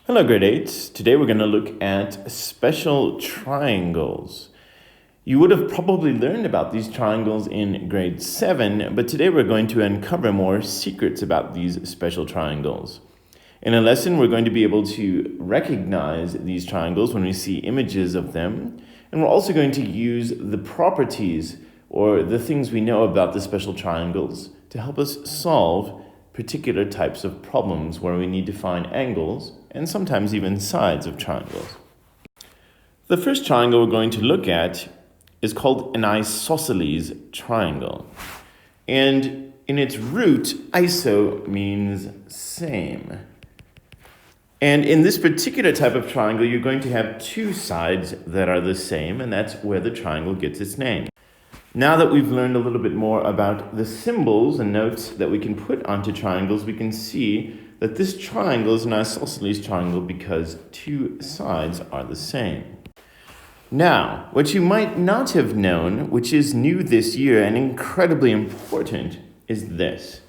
Hello, grade 8. Today we're going to look at special triangles. You would have probably learned about these triangles in grade 7, but today we're going to uncover more secrets about these special triangles. In a lesson, we're going to be able to recognize these triangles when we see images of them, and we're also going to use the properties or the things we know about the special triangles to help us solve particular types of problems where we need to find angles and sometimes even sides of triangles. The first triangle we're going to look at is called an isosceles triangle. And in its root, iso means same. And in this particular type of triangle, you're going to have two sides that are the same, and that's where the triangle gets its name. Now that we've learned a little bit more about the symbols and notes that we can put onto triangles, we can see that this triangle is an isosceles triangle because two sides are the same. Now, what you might not have known, which is new this year and incredibly important, is this.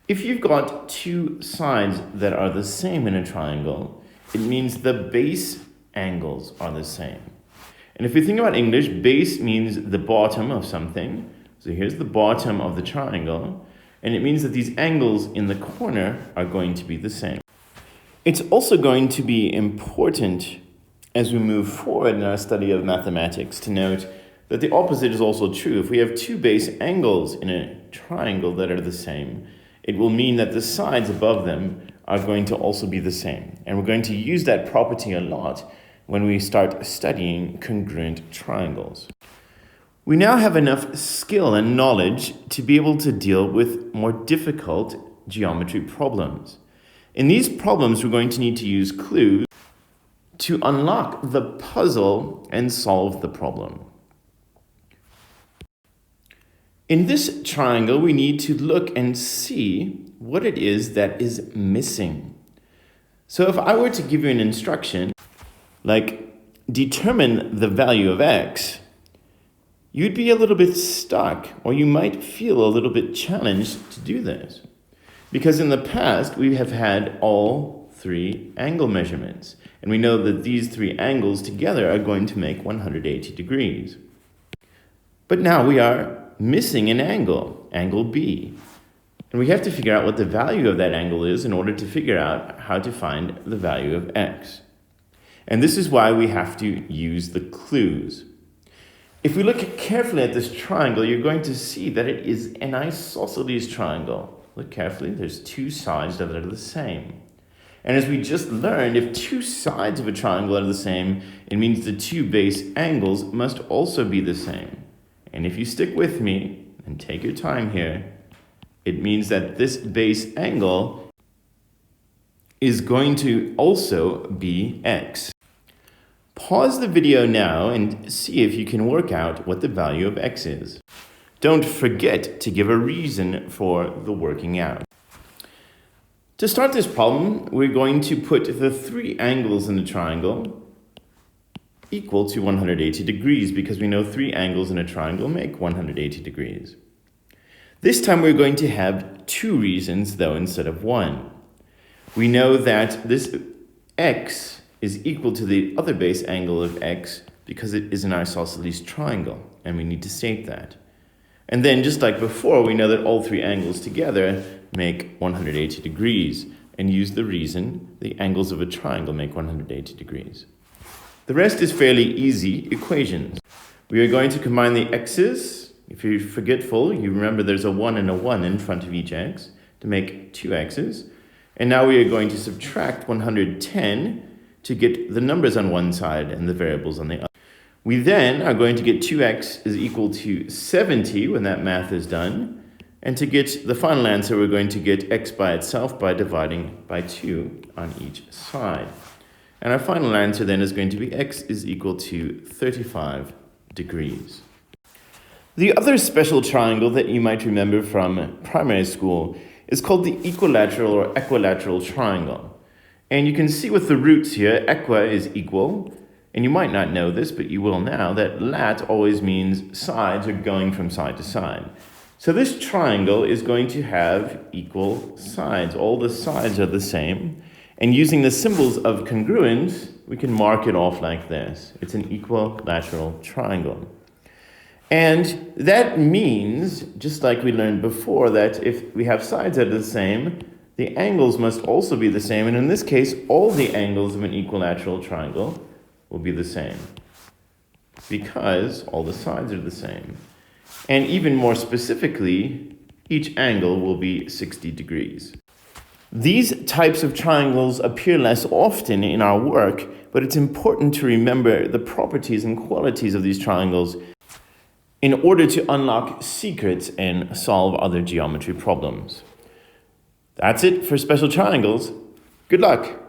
If you've got two sides that are the same in a triangle, it means the base angles are the same. And if we think about English, base means the bottom of something. So here's the bottom of the triangle. And it means that these angles in the corner are going to be the same. It's also going to be important as we move forward in our study of mathematics to note that the opposite is also true. If we have two base angles in a triangle that are the same, it will mean that the sides above them are going to also be the same. And we're going to use that property a lot when we start studying congruent triangles. We now have enough skill and knowledge to be able to deal with more difficult geometry problems. In these problems, we're going to need to use clues to unlock the puzzle and solve the problem. In this triangle, we need to look and see what it is that is missing. So if I were to give you an instruction, like determine the value of x, you'd be a little bit stuck, or you might feel a little bit challenged to do this. Because in the past, we have had all three angle measurements, and we know that these three angles together are going to make 180 degrees. But now we are missing an angle, angle B, and we have to figure out what the value of that angle is in order to figure out how to find the value of x. And this is why we have to use the clues. If we look carefully at this triangle, you're going to see that it is an isosceles triangle. Look carefully, there's two sides that are the same. And as we just learned, if two sides of a triangle are the same, it means the two base angles must also be the same. And if you stick with me and take your time here, it means that this base angle is going to also be x. Pause the video now and see if you can work out what the value of x is. Don't forget to give a reason for the working out. To start this problem, we're going to put the three angles in the triangle equal to 180 degrees because we know three angles in a triangle make 180 degrees. This time we're going to have two reasons though instead of one. We know that this x is equal to the other base angle of x because it is an isosceles triangle, and we need to state that. And then just like before, we know that all three angles together make 180 degrees, and use the reason the angles of a triangle make 180 degrees. The rest is fairly easy equations. We are going to combine the x's. If you're forgetful, you remember there's a 1 and a 1 in front of each x to make two x's. And now we are going to subtract 110 to get the numbers on one side and the variables on the other. We then are going to get 2x is equal to 70 when that math is done. And to get the final answer, we're going to get x by itself by dividing by 2 on each side. And our final answer then is going to be x is equal to 35 degrees. The other special triangle that you might remember from primary school is called the equilateral or equilateral triangle. And you can see with the roots here, equa is equal. And you might not know this, but you will now, that lat always means sides are going from side to side. So this triangle is going to have equal sides. All the sides are the same. And using the symbols of congruence, we can mark it off like this. It's an equilateral triangle. And that means, just like we learned before, that if we have sides that are the same, the angles must also be the same. And in this case, all the angles of an equilateral triangle will be the same, because all the sides are the same. And even more specifically, each angle will be 60 degrees. These types of triangles appear less often in our work, but it's important to remember the properties and qualities of these triangles in order to unlock secrets and solve other geometry problems. That's it for special triangles. Good luck!